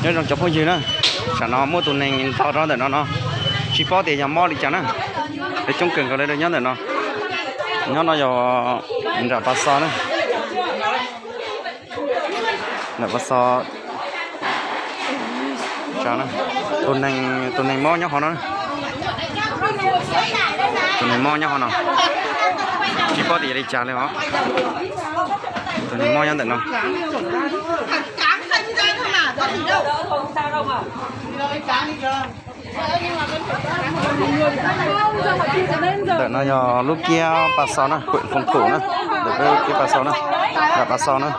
nhớ rằng chụp cái gì nữa sản nó mua tụi này to đó để nó chỉ có tiền nhà mò đi chẳng á để trong cần cái đấy được nhớ để nó giờ mình ra bát xo nữa là bát xo chả nữa tụi này mò nhớ họ nó tụi này mò nhớ họ nó chỉ có tiền đi trảเลยhả tụi này mò nhớ để nó đợi nó nhỏ lúc kia bà sáu nữa quyện phòng thủ nữa để cái bà sáu nữa là bà sáu nữa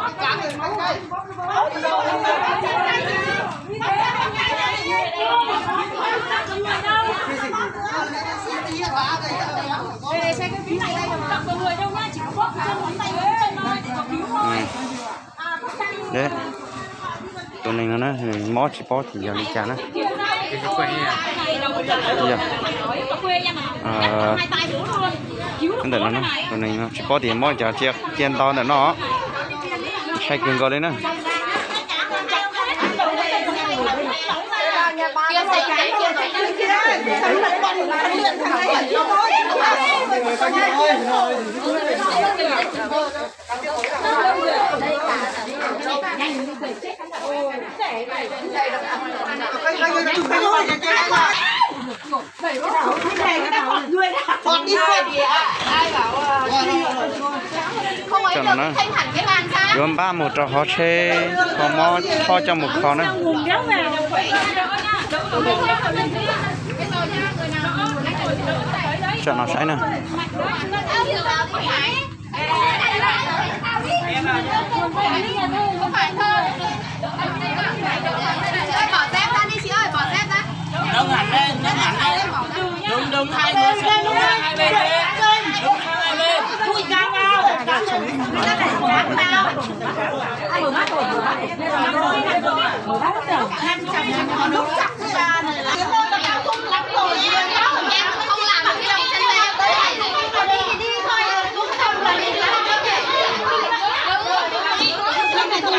đấy tụi này nó mó chỉ có thì giờ đi chả nữa cái nó tụi này nó chỉ có tiền mó chả chen to là nó sai cường gọi đấy nữa cho nó gồm 31 trò họ xe họ mò kho trong một kho nữa cho nó sấy nè bỏ dép ra đi chị ơi, bỏ dép ra. Nâng hẳn lên, đúng hai bên xuống, đúng hai bên lên, đúng hai bên. Cùi cao vào. Mở mắt rồi, mở mắt. Mở mắt rồi. Nó đúng chặt ra này là. Cái môn nó không lắm rồi, em không làm được cái chân em tới này. Đi thì đi thôi, cũng không là gì lắm. Làm này thôi.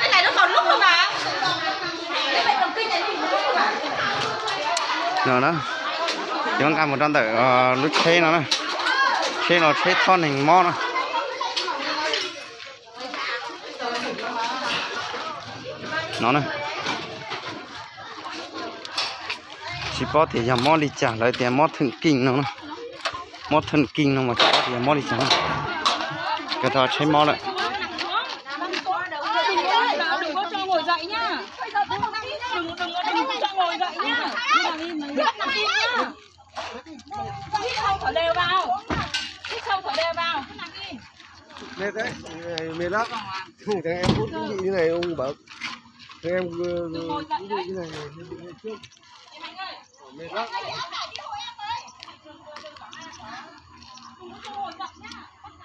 Cái này nó còn lúc không à? rồi đó chúng ta một trăm tờ lúc xe nó xe thon hình mo nó này chỉ có thể giờ mo đi trả lại tiền mo thần kinh nó mo thần kinh nó mà chỉ có thể mo đi trả cái đó xe mo lại mệt đấy, mệt lắm. Thằng em hút cái gì như này ông bảo thằng em cái này trước mệt lắm.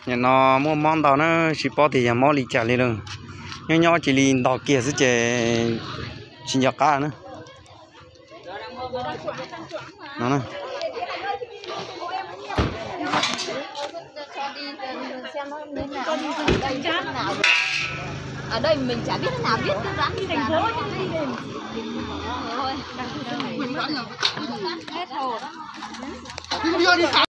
nhà nó mua món tàu nó chỉ có thì giờ món lì chả lên rồi nhỏ chỉ lì tàu kia sẽ chơi chỉ nhỏ cá nữa nó này ở đây mình chả biết thế nào biết cái rắn đi thành phố thôi hết hồ đó.